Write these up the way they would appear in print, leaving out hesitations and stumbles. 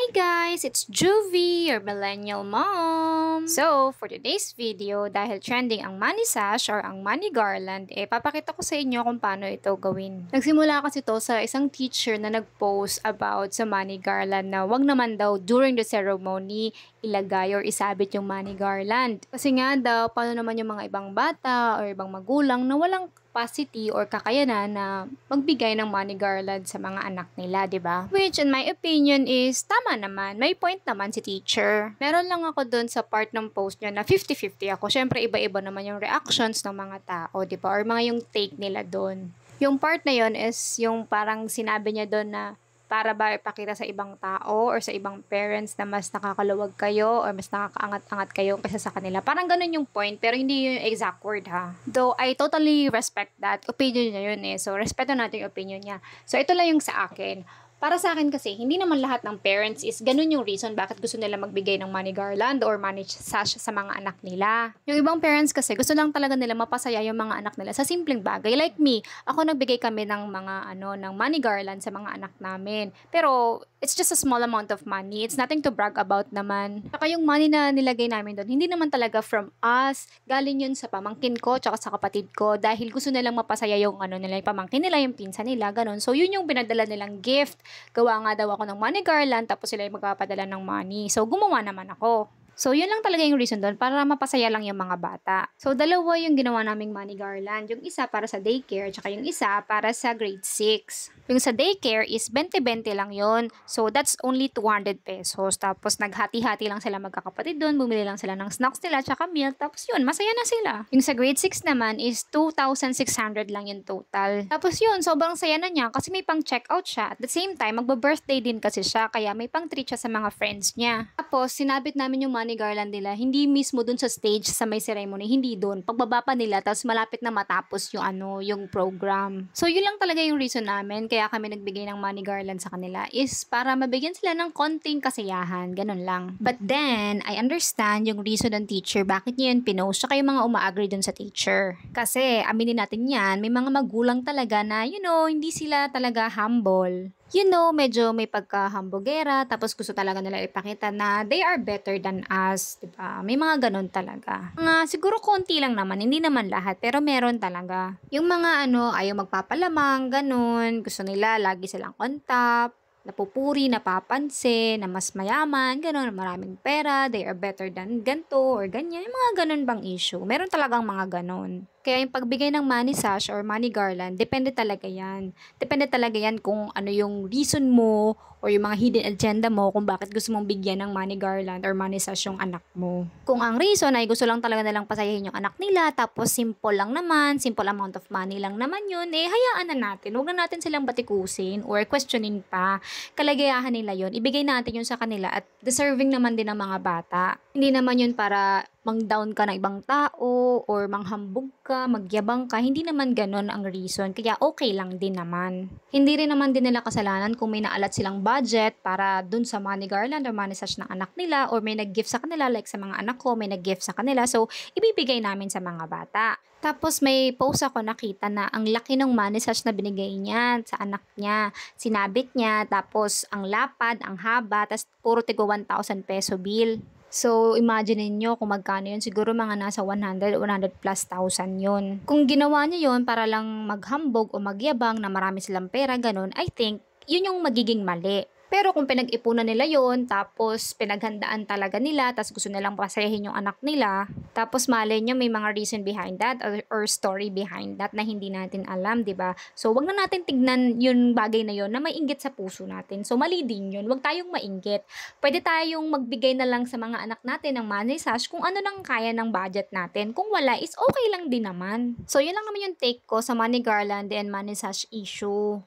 Hi guys! It's Juvie, your millennial mom! So, for today's video, dahil trending ang money sash or ang money garland, papakita ko sa inyo kung paano ito gawin. Nagsimula kasi to sa isang teacher na nag-post about sa money garland na wag naman daw during the ceremony ilagay or isabit yung money garland. Kasi nga daw, paano naman yung mga ibang bata or ibang magulang na walang capacity or kakayanan na magbigay ng money garland sa mga anak nila, 'di ba? Which in my opinion is tama naman. May point naman si teacher. Meron lang ako doon sa part ng post niya na 50-50 ako. Syempre iba-iba naman yung reactions ng mga tao, 'di ba? Or mga yung take nila doon. Yung part na yon is yung parang sinabi niya doon na para ba ipakita sa ibang tao or sa ibang parents na mas nakakaluwag kayo or mas nakakaangat-angat kayo kaysa sa kanila. Parang ganun yung point, pero hindi yung exact word ha. Though I totally respect that. Opinion niya yun eh. So, respeto natin yung opinion niya. So, ito lang yung sa akin. Para sa akin kasi, hindi naman lahat ng parents is ganun yung reason bakit gusto nila magbigay ng money garland or money sash sa mga anak nila. Yung ibang parents kasi, gusto lang talaga nila mapasaya yung mga anak nila sa simpleng bagay. Like me, ako nagbigay kami ng mga ng money garland sa mga anak namin. Pero, it's just a small amount of money. It's nothing to brag about naman. Saka yung money na nilagay namin doon, hindi naman talaga from us. Galing yun sa pamangkin ko, tsaka sa kapatid ko. Dahil gusto nilang mapasaya yung nila, yung pamangkin nila, yung pinsan nila, ganun. So, yun yung pinadala nilang gift. Gawa nga daw ako ng money garland, tapos sila yung magpapadala ng money. So, gumawa naman ako. So, yun lang talaga yung reason doon, para mapasaya lang yung mga bata. So, dalawa yung ginawa naming money garland. Yung isa para sa daycare, tsaka yung isa para sa grade 6. Yung sa daycare is 20-20 lang yun. So, that's only 200 pesos. Tapos, naghati-hati lang sila magkakapatid doon. Bumili lang sila ng snacks nila, tsaka milk. Tapos, yun, masaya na sila. Yung sa grade 6 naman is 2,600 lang yung total. Tapos, yun, sobrang saya na niya kasi may pang checkout siya. At the same time, magba-birthday din kasi siya. Kaya may pang treat siya sa mga friends niya. Tapos, sinabit namin yung money garland nila, hindi mismo dun sa stage sa may ceremony, hindi dun. Pagbaba pa nila, tapos malapit na matapos yung yung program. So, yun lang talaga yung reason namin, kaya kami nagbigay ng money garland sa kanila, is para mabigyan sila ng konting kasiyahan, ganun lang. But then, I understand yung reason ng teacher, bakit niya yun pinost, saka yung mga uma-agree dun sa teacher. Kasi, aminin natin yan, may mga magulang talaga na, hindi sila talaga humble. Medyo may pagka-hambogera, tapos gusto talaga nila ipakita na they are better than us, diba? May mga ganun talaga. Siguro konti lang naman, hindi naman lahat, pero meron talaga. Yung mga ayaw magpapalamang, ganun, gusto nila lagi silang on top, napupuri, napapansin, na mas mayaman, gano'n, maraming pera, they are better than ganto or ganyan, yung mga ganun bang issue. Meron talagang mga ganun. Kaya yung pagbigay ng money sash or money garland, depende talaga yan. Depende talaga yan kung ano yung reason mo or yung mga hidden agenda mo kung bakit gusto mong bigyan ng money garland or money sash yung anak mo. Kung ang reason ay gusto lang talaga nilang pasayahin yung anak nila, tapos simple lang naman, simple amount of money lang naman yun, hayaan na natin. Huwag na natin silang batikusin or questionin pa. Kalagayahan nila yun. Ibigay natin yun sa kanila at deserving naman din ng mga bata. Hindi naman yun para mang-down ka ng ibang tao or manghambog ka, magyabang ka. Hindi naman ganon ang reason. Kaya okay lang din naman. Hindi rin naman din nila kasalanan kung may naalat silang budget para dun sa money garland or money sash ng anak nila or may nag-gift sa kanila like sa mga anak ko, may nag-gift sa kanila. So, ibibigay namin sa mga bata. Tapos may post ako nakita na ang laki ng money sash na binigay niya sa anak niya. Sinabit niya, tapos ang lapad, ang haba, tapos puro tigo 1,000 peso bill. So, imagine niyo kung magkano yun. Siguro mga nasa 100 plus thousand yun. Kung ginawa niya yun para lang maghambog o magyabang na marami silang pera, ganun, I think, yun yung magiging mali. Pero kung pinag-ipunan nila yon, tapos pinaghandaan talaga nila, tapos gusto nilang pasayahin yung anak nila, tapos malay nyo may mga reason behind that or story behind that na hindi natin alam, di ba? So, wag na natin tignan yung bagay na yon na may inggit sa puso natin. So, mali din yun. Wag tayong mainggit. Pwede tayong magbigay na lang sa mga anak natin ng money sash kung ano nang kaya ng budget natin. Kung wala, is okay lang din naman. So, yun lang naman yung take ko sa money garland and money sash issue.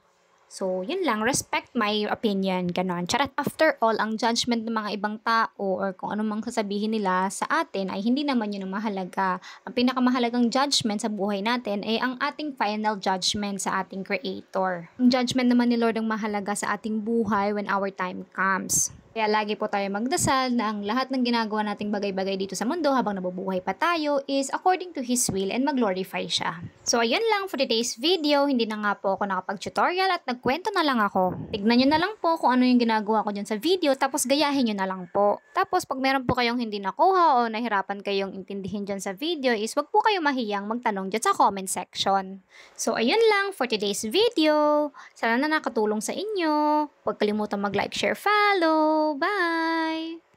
So, yun lang. Respect my opinion. Ganon. Charat. After all, ang judgment ng mga ibang tao or kung ano mang sasabihin nila sa atin ay hindi naman yun ang mahalaga. Ang pinakamahalagang judgment sa buhay natin ay ang ating final judgment sa ating Creator. Ang judgment naman ni Lord ang mahalaga sa ating buhay when our time comes. Kaya lagi po tayo magdasal na ang lahat ng ginagawa nating bagay-bagay dito sa mundo habang nabubuhay pa tayo is according to His will and mag-glorify siya. So ayun lang for today's video. Hindi na nga po ako nakapag-tutorial at nagkwento na lang ako. Tignan nyo na lang po kung ano yung ginagawa ko dyan sa video tapos gayahin nyo na lang po. Tapos pag meron po kayong hindi nakuha o nahirapan kayong intindihin dyan sa video is wag po kayo mahiyang magtanong dyan sa comment section. So ayun lang for today's video. Sana na nakatulong sa inyo. Huwag kalimutang mag-like, share, follow. Bye!